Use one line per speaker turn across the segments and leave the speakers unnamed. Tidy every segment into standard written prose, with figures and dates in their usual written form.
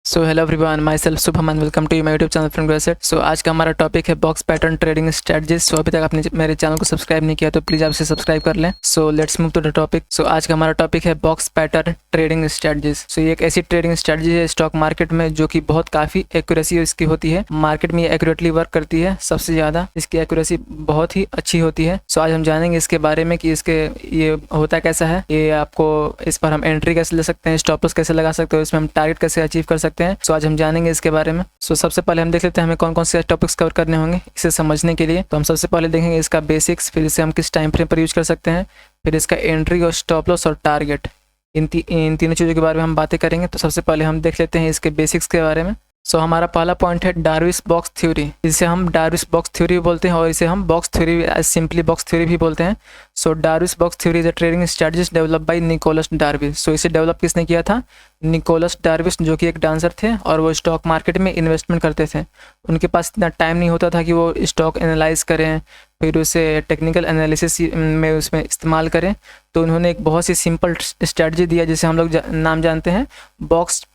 So hello everyone, myself Shubham and welcome to my YouTube channel friend ग्रेसेट। So आज का हमारा topic है box pattern trading strategies. So अभी तक आपने मेरे चैनल को सब्सक्राइब नहीं किया तो प्लीज़ आप इसे सब्सक्राइब कर लें। So let's move to the topic. So आज का हमारा टॉपिक है box pattern trading strategies. So ये एक ऐसी ट्रेडिंग स्ट्रेटजी है स्टॉक मार्केट में जो कि बहुत काफ़ी एक्यूरेसी इसकी होती है। मार्केट में ये एक्यूरेटली वर्क करती है, सबसे ज़्यादा इसकी एक्यूरेसी बहुत ही अच्छी होती है। सो आज हम जानेंगे इसके बारे में कि इसके ये होता कैसा है, ये आपको इस पर हम एंट्री कैसे ले सकते हैं, स्टॉप लॉस कैसे लगा सकते हैं, इसमें हम टारगेट कैसे अचीव कर सकते हैं। सो आज हम जानेंगे इसके बारे में। सो सबसे पहले हम देख लेते हैं हमें कौन कौन से टॉपिक्स कवर करने होंगे इसे समझने के लिए। तो हम सबसे पहले देखेंगे इसका बेसिक्स, फिर इसे हम किस टाइम फ्रेम पर यूज कर सकते हैं, फिर इसका एंट्री और स्टॉप लॉस और टारगेट, इन तीनों चीज़ों के बारे में हम बातें करेंगे। तो सबसे पहले हम देख लेते हैं इसके बेसिक्स के बारे में। सो हमारा पहला पॉइंट है डार्विस बॉक्स थ्योरी। इसे हम डार्विस बॉक्स थ्योरी बोलते हैं और इसे हम box theory simply box theory भी बोलते हैं। So Darvas box theory is a trading strategy develop by Nicolas Darvas. So इसे डेवलप किसने किया था? निकोलस डार्विस, जो कि एक डांसर थे और वो स्टॉक मार्केट में इन्वेस्टमेंट करते थे। उनके पास इतना टाइम नहीं होता था कि वो स्टॉक एनालाइज करें, फिर उसे टेक्निकल एनालिसिस में उसमें इस्तेमाल करें। तो उन्होंने एक बहुत सी सिंपल स्ट्रेटजी दिया जिसे हम लोग नाम जानते हैं बॉक्स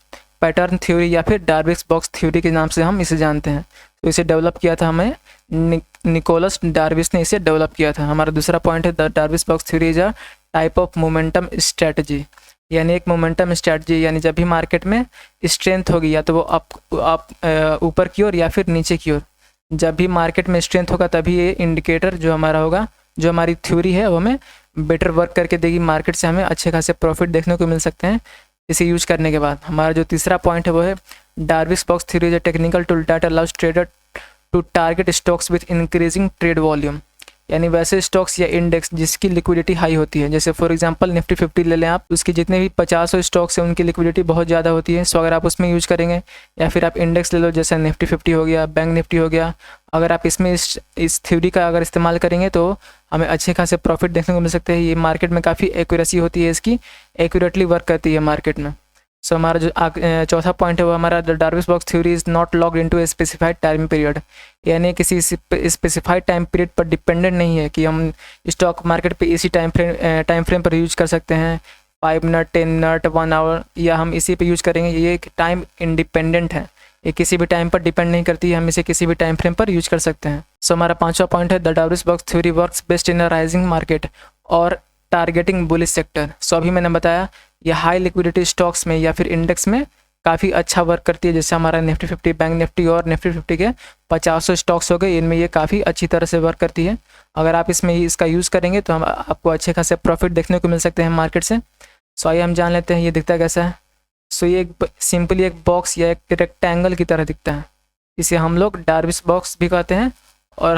पैटर्न थ्योरी या फिर डार्विस बॉक्स थ्योरी के नाम से हम इसे जानते हैं। तो इसे डेवलप किया था हमें निकोलस डार्विस ने इसे डेवलप किया था। हमारा दूसरा पॉइंट है the डार्विस box theory is a type of momentum strategy, यानी एक मोमेंटम स्ट्रेटजी, यानी जब भी मार्केट में स्ट्रेंथ होगी या तो वो अप ऊपर की ओर या फिर नीचे की ओर, जब भी मार्केट में स्ट्रेंथ होगा तभी ये इंडिकेटर जो हमारा होगा, जो हमारी थ्योरी है वो हमें बेटर वर्क करके देगी। मार्केट से हमें अच्छे खासे प्रॉफिट देखने को मिल सकते हैं इसे यूज करने के बाद। हमारा जो तीसरा पॉइंट है वो है Darvas box theory is a technical tool that allows trader to target stocks with increasing trade volume, यानी वैसे स्टॉक्स या इंडेक्स जिसकी लिक्विडिटी हाई होती है। जैसे फॉर एग्जांपल निफ्टी 50 ले लें आप, उसके जितने भी 50 स्टॉक्स हैं उनकी लिक्विडिटी बहुत ज़्यादा होती है। सो अगर आप उसमें यूज करेंगे, या फिर आप इंडेक्स ले लो जैसे निफ्टी 50 हो गया, बैंक निफ्टी हो गया, अगर आप इसमें इस थ्योरी का अगर इस्तेमाल करेंगे तो हमें अच्छे खासे प्रॉफिट देखने को मिल सकते हैं। ये मार्केट में काफ़ी एक्यूरेसी होती है, इसकी एक्यूरेटली वर्क करती है मार्केट में। सो हमारा जो चौथा पॉइंट है वो हमारा the डार्विस box theory is not locked into a specified time period, यानी किसी स्पेसिफाइड टाइम पीरियड पर डिपेंडेंट नहीं है कि हम स्टॉक मार्केट पे इसी टाइम फ्रेम पर यूज कर सकते हैं, 5 मिनट, 10 मिनट, 1 आवर, या हम इसी पे यूज करेंगे। ये एक टाइम इंडिपेंडेंट है, ये किसी भी टाइम पर डिपेंड नहीं करती है, हम इसे किसी भी टाइम फ्रेम पर यूज कर सकते हैं। सो हमारा पांचवा पॉइंट है the डार्विस box theory works best in a rising market और टारगेटिंग बुलिश सेक्टर। सो अभी मैंने बताया ये हाई लिक्विडिटी स्टॉक्स में या फिर इंडेक्स में काफ़ी अच्छा वर्क करती है। जैसे हमारा निफ्टी 50, बैंक निफ्टी और निफ्टी 50 के 50 स्टॉक्स हो गए, इनमें ये काफ़ी अच्छी तरह से वर्क करती है। अगर आप इसमें इसका यूज़ करेंगे तो हम आपको अच्छे खासे प्रॉफिट देखने को मिल सकते हैं मार्केट से। सो आइए हम जान लेते हैं ये दिखता कैसा है। सो ये सिंपली एक बॉक्स या एक रेक्टेंगल की तरह दिखता है, इसे हम लोग डार्विस बॉक्स भी कहते हैं। और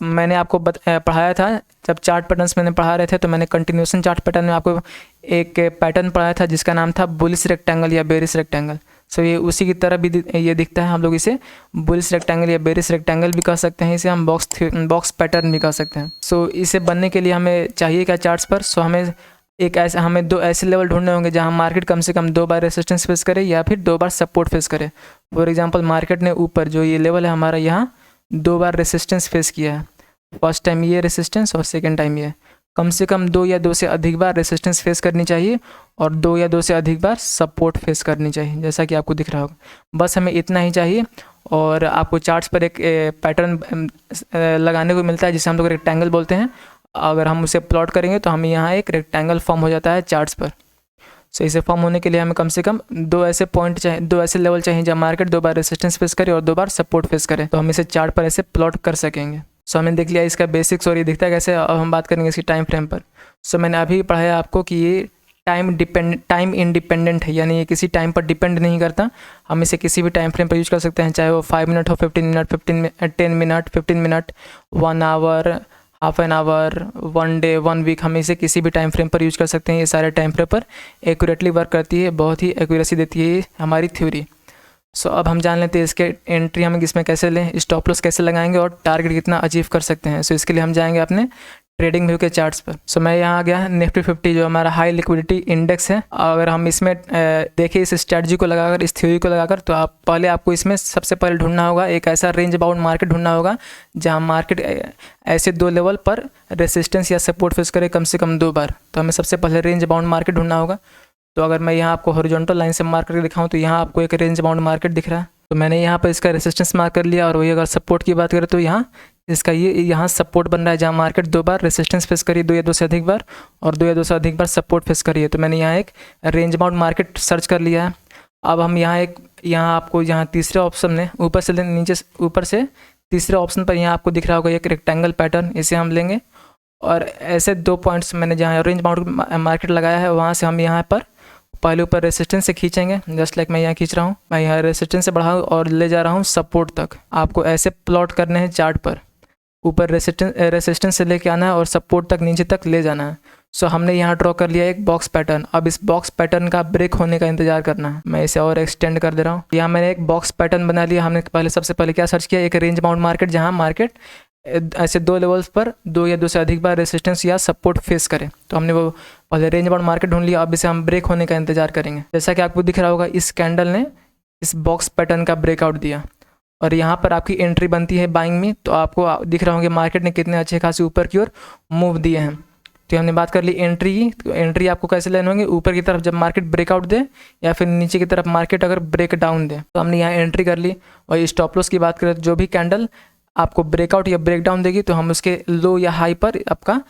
मैंने आपको पढ़ाया था, जब चार्ट पैटर्न्स मैंने पढ़ा रहे थे तो मैंने कंटिन्यूशन चार्ट पैटर्न में आपको एक पैटर्न पढ़ाया था जिसका नाम था बुलिश रेक्टेंगल या बेरिश रेक्टेंगल। सो ये उसी की तरह भी ये दिखता है। हम लोग इसे बुलिश रेक्टेंगल या बेरिश रेक्टेंगल भी कह सकते हैं, इसे हम बॉक्स पैटर्न भी कह सकते हैं। सो इसे बनने के लिए हमें चाहिए क्या चार्ट्स पर? सो हमें दो ऐसे लेवल ढूंढने होंगे जहां मार्केट कम से कम 2 बार रेसिस्टेंस फेस करे या फिर 2 बार सपोर्ट फेस करे। फॉर एग्जांपल मार्केट ने ऊपर जो ये लेवल है हमारा, यहाँ 2 बार रेसिस्टेंस फेस किया है। फर्स्ट टाइम ये रेसिस्टेंस और सेकेंड टाइम ये। कम से कम 2 या 2 से अधिक बार रेसिस्टेंस फेस करनी चाहिए और 2 या 2 से अधिक बार सपोर्ट फेस करनी चाहिए, जैसा कि आपको दिख रहा होगा। बस हमें इतना ही चाहिए और आपको चार्ट्स पर एक पैटर्न लगाने को मिलता है जिसे हम लोग रेक्टेंगल बोलते हैं। अगर हम उसे प्लॉट करेंगे तो हमें यहाँ एक रेक्टेंगल फॉर्म हो जाता है चार्ट्स पर। सो इसे फॉर्म होने के लिए हमें कम से कम 2 ऐसे पॉइंट चाहिए, 2 ऐसे लेवल चाहिए जहाँ मार्केट 2 बार रेसिस्टेंस फेस करे और 2 बार सपोर्ट फेस करे, तो हम इसे चार्ट पर ऐसे प्लॉट कर सकेंगे। सो हमने देख लिया इसका बेसिक्स और ये दिखता है कैसे। अब हम बात करेंगे इसकी टाइम फ्रेम पर। सो मैंने अभी पढ़ाया आपको कि ये टाइम इंडिपेंडेंट है, यानी ये किसी टाइम पर डिपेंड नहीं करता। हम इसे किसी भी टाइम फ्रेम पर यूज कर सकते हैं, चाहे वो 5 मिनट हो, 15 minute, 10 minute, 15 minute, 1 hour, half an hour, 1 day, 1 week, हम इसे किसी भी टाइम फ्रेम पर यूज कर सकते हैं। ये सारे टाइम फ्रेम पर एक्यूरेटली वर्क करती है, बहुत ही एक्यूरेसी देती है हमारी थ्योरी। सो अब हम जान लेते हैं इसके एंट्री हम इसमें कैसे लें, स्टॉप लॉस कैसे लगाएंगे और टारगेट कितना अचीव कर सकते हैं। सो इसके लिए हम जाएंगे अपने ट्रेडिंग व्यू के चार्ट्स पर। सो मैं यहाँ आ गया निफ्टी 50 जो हमारा हाई लिक्विडिटी इंडेक्स है। अगर हम इसमें देखें इस स्ट्रेटजी को लगाकर, इस थ्योरी को लगाकर, तो आपको इसमें सबसे पहले ढूंढना होगा एक ऐसा रेंज बाउंड मार्केट ढूंढना होगा जहाँ मार्केट ऐसे 2 लेवल पर रेसिस्टेंस या सपोर्ट फेस करे कम से कम 2 बार। तो हमें सबसे पहले रेंज बाउंड मार्केट ढूंढना होगा। तो अगर मैं यहाँ आपको हॉरिजॉन्टल लाइन से मार्क करके दिखाऊँ तो यहाँ आपको एक रेंज बाउंड मार्केट दिख रहा है। तो मैंने यहाँ पर इसका रेसिस्टेंस मार्क कर लिया, और वही अगर सपोर्ट की बात करें तो यहाँ इसका ये यहाँ सपोर्ट बन रहा है, जहाँ मार्केट 2 बार रेसिस्टेंस फेस करी, 2 या 2 से अधिक बार, और 2 या 2 से अधिक बार सपोर्ट फेस करी है। तो मैंने यहाँ एक रेंज बाउंड मार्केट सर्च कर लिया है। अब हम यहाँ आपको यहाँ तीसरे ऑप्शन में ऊपर से नीचे, ऊपर से तीसरे ऑप्शन पर यहाँ आपको दिख रहा होगा एक रेक्टेंगल पैटर्न, इसे हम लेंगे और ऐसे 2 पॉइंट्स मैंने जहाँ रेंज बाउंड मार्केट लगाया है वहाँ से हम यहाँ पर पहले ऊपर रेसिस्टेंस से खींचेंगे, जस्ट लाइक मैं यहाँ खींच रहा हूँ। मैं यहाँ रेसिस्टेंस से बढ़ाऊँ और ले जा रहा हूँ सपोर्ट तक। आपको ऐसे प्लॉट करने हैं चार्ट पर, ऊपर रेसिस्टेंस से लेके आना है और सपोर्ट तक नीचे तक ले जाना है। सो हमने यहाँ ड्रॉ कर लिया एक बॉक्स पैटर्न। अब इस बॉक्स पैटर्न का ब्रेक होने का इंतजार करना है। मैं इसे और एक्सटेंड कर दे रहा हूँ। यहाँ मैंने एक बॉक्स पैटर्न बना लिया। हमने सबसे पहले क्या सर्च किया, एक रेंज बाउंड मार्केट, जहाँ मार्केट ऐसे 2 लेवल्स पर 2 या 2 से अधिक बार रेसिस्टेंस या सपोर्ट फेस करे। तो हमने वो पहले रेंज बाउंड मार्केट ढूंढ लिया। अब इसे हम ब्रेक होने का इंतजार करेंगे। जैसा कि आपको दिख रहा होगा, इस कैंडल ने इस बॉक्स पैटर्न का ब्रेकआउट दिया और यहाँ पर आपकी एंट्री बनती है बाइंग में। तो आपको दिख रहा होगा मार्केट ने कितने अच्छे खासे ऊपर की ओर मूव दिए हैं। तो हमने बात कर ली एंट्री की। तो एंट्री आपको कैसे लेने होंगे, ऊपर की तरफ जब मार्केट ब्रेकआउट दे या फिर नीचे की तरफ मार्केट अगर ब्रेक डाउन दे। तो हमने यहाँ एंट्री कर ली। और स्टॉप लॉस की बात करें तो जो भी कैंडल आपको ब्रेकआउट या ब्रेक डाउन देगी तो हम उसके लो या हाई पर आपका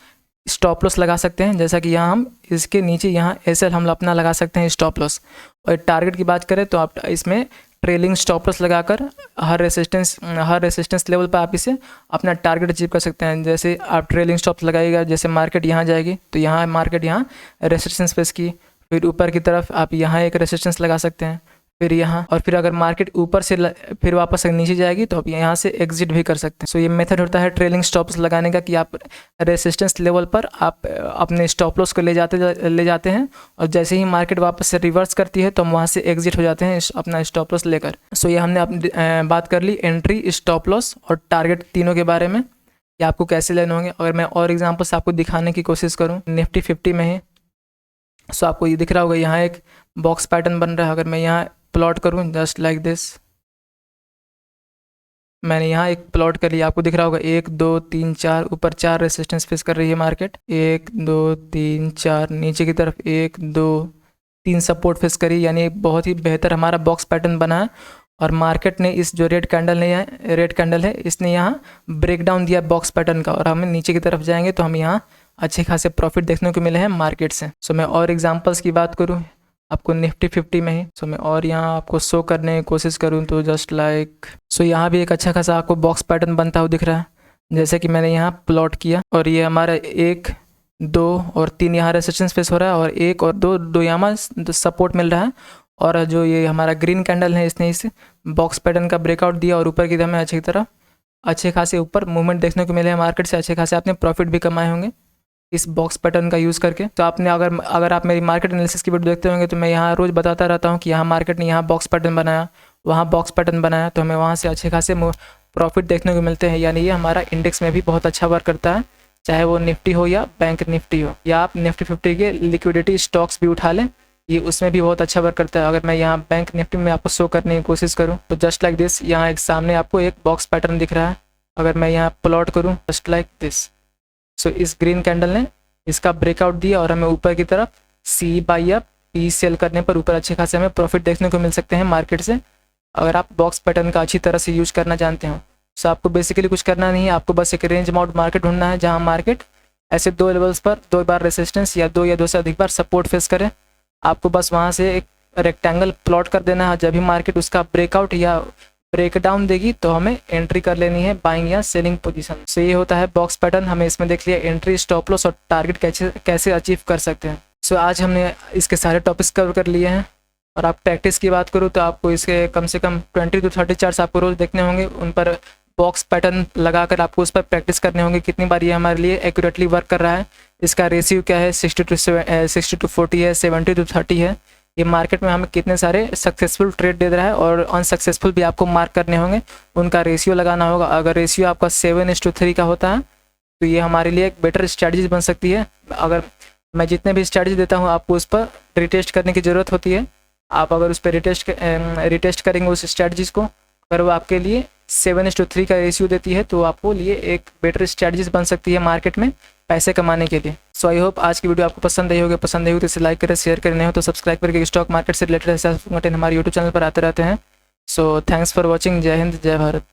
स्टॉप लॉस लगा सकते हैं। जैसा कि यहाँ हम इसके नीचे यहाँ एसएल हम अपना लगा सकते हैं स्टॉप लॉस। और टारगेट की बात करें तो आप इसमें ट्रेलिंग स्टॉप लॉस लगाकर हर रेसिस्टेंस लेवल पर आप इसे अपना टारगेट अचीव कर सकते हैं। जैसे आप ट्रेलिंग स्टॉप लगाइएगा, जैसे मार्केट यहाँ जाएगी तो यहाँ मार्केट यहाँ रेसिस्टेंस फेस की, फिर ऊपर की तरफ आप यहाँ एक रेसिस्टेंस लगा सकते हैं, फिर यहाँ, और फिर अगर मार्केट ऊपर से फिर वापस नीचे जाएगी तो आप यहाँ से एग्जिट भी कर सकते हैं। सो ये मेथड होता है ट्रेलिंग स्टॉप लॉस लगाने का कि आप रेसिस्टेंस लेवल पर आप अपने स्टॉप लॉस को ले जाते हैं और जैसे ही मार्केट वापस से रिवर्स करती है तो हम वहाँ से एग्जिट हो जाते हैं अपना स्टॉप लॉस लेकर। सो ये हमने अपनी बात कर ली एंट्री, स्टॉप लॉस और टारगेट तीनों के बारे में, कि आपको कैसे लेने होंगे। अगर मैं और एग्जाम्पल्स आपको दिखाने की कोशिश करूँ निफ्टी 50 में ही, सो आपको ये दिख रहा होगा यहाँ एक बॉक्स पैटर्न बन रहा है। अगर मैं यहाँ प्लॉट करूँ जस्ट लाइक दिस, मैंने यहाँ एक प्लॉट कर लिया। आपको दिख रहा होगा 1 2 3 4, ऊपर 4 रेसिस्टेंस फेस कर रही है मार्केट, 1 2 3 4, नीचे की तरफ 1 2 3 सपोर्ट फेस करी, यानी एक बहुत ही बेहतर हमारा बॉक्स पैटर्न बना है। और मार्केट ने इस जो रेड कैंडल है इसने यहाँ ब्रेक डाउन दिया बॉक्स पैटर्न का, और हमें नीचे की तरफ जाएंगे तो हम यहाँ अच्छे खासे प्रॉफिट देखने को मिले हैं मार्केट से। सो मैं और एग्जांपल्स की बात करूँ आपको निफ्टी 50 में ही, सो मैं और यहाँ आपको शो करने की कोशिश करूँ तो जस्ट लाइक, सो यहाँ भी एक अच्छा खासा आपको बॉक्स पैटर्न बनता हुआ दिख रहा है। जैसे कि मैंने यहाँ प्लॉट किया और ये हमारा 1 2 और 3 यहाँ रेसिस्टेंस फेस हो रहा है और 1 और 2 यहाँ सपोर्ट मिल रहा है। और जो ये हमारा ग्रीन कैंडल है इसने इस बॉक्स पैटर्न का ब्रेकआउट दिया और ऊपर की तरफ में अच्छे खासे ऊपर मूवमेंट देखने को मिले हैं मार्केट से। अच्छे खासे आपने प्रॉफिट भी कमाए होंगे इस बॉक्स पैटर्न का यूज़ करके। तो आपने अगर आप मेरी मार्केट एनालिसिस की वीडियो देखते होंगे तो मैं यहाँ रोज़ बताता रहता हूँ कि यहाँ मार्केट ने यहाँ बॉक्स पैटर्न बनाया, वहाँ बॉक्स पैटर्न बनाया, तो हमें वहाँ से अच्छे खासे प्रॉफिट देखने को मिलते हैं। यानी ये हमारा इंडेक्स में भी बहुत अच्छा वर्क करता है, चाहे वो निफ्टी हो या बैंक निफ्टी हो, या आप निफ्टी 50 के लिक्विडिटी स्टॉक्स भी उठा लें, ये उसमें भी बहुत अच्छा वर्क करता है। अगर मैं यहाँ बैंक निफ्टी में आपको शो करने की कोशिश करूँ तो जस्ट लाइक दिस, यहाँ एक सामने आपको एक बॉक्स पैटर्न दिख रहा है। अगर मैं यहाँ प्लॉट करूँ जस्ट लाइक दिस, सो इस ग्रीन कैंडल ने इसका ब्रेकआउट दिया और हमें ऊपर की तरफ सी बाई या पी सेल करने पर ऊपर अच्छे खासे हमें प्रॉफिट देखने को मिल सकते हैं मार्केट से, अगर आप बॉक्स पैटर्न का अच्छी तरह से यूज करना जानते हो। सो आपको बेसिकली कुछ करना नहीं है, आपको बस एक रेंज बाउंड मार्केट ढूंढना है जहां मार्केट ऐसे 2 लेवल्स पर 2 बार रेसिस्टेंस या 2 या 2 से अधिक बार सपोर्ट फेस करे। आपको बस वहाँ से एक रेक्टेंगल प्लॉट कर देना है। जब भी मार्केट उसका ब्रेकआउट या ब्रेक डाउन देगी तो हमें एंट्री कर लेनी है बाइंग या सेलिंग पोजीशन से। ये होता है बॉक्स पैटर्न। हमें इसमें देख लिया एंट्री, स्टॉप लॉस और टारगेट कैसे अचीव कर सकते हैं। सो आज हमने इसके सारे टॉपिक्स कवर कर लिए हैं। और आप प्रैक्टिस की बात करूँ तो आपको इसके कम से कम 20 to 30 चार्ट्स आपको रोज़ देखने होंगे, उन पर बॉक्स पैटर्न लगाकर आपको उस पर प्रैक्टिस करने होंगे कितनी बार ये हमारे लिए एक्यूरेटली वर्क कर रहा है। इसका रेशियो क्या है, 60 to 40 है, 70 to 30 है। ये मार्केट में हमें कितने सारे सक्सेसफुल ट्रेड दे रहा है और अनसक्सेसफुल भी आपको मार्क करने होंगे, उनका रेशियो लगाना होगा। अगर रेशियो आपका 7:3 का होता है तो ये हमारे लिए एक बेटर स्ट्रैटेजी बन सकती है। अगर मैं जितने भी स्ट्रैटेजी देता हूँ आपको उस पर रिटेस्ट करने की ज़रूरत होती है। आप अगर उस पर रिटेस्ट करेंगे उस स्ट्रैटेजीज़ को, अगर वो आपके लिए 7:3 का रेशियो देती है, तो आपको लिए एक बेटर स्ट्रैटेजीज बन सकती है मार्केट में पैसे कमाने के लिए। सो आई होप आज की वीडियो आपको पसंद आई होगी। पसंद आई हो तो इसे लाइक करें, शेयर करें, नहीं हो तो सब्सक्राइब करके स्टॉक मार्केट से रिलेटेड ऐसा कंटेंट हमारे यूट्यूब चैनल पर आते रहते हैं। So thanks for watching. जय हिंद, जय भारत।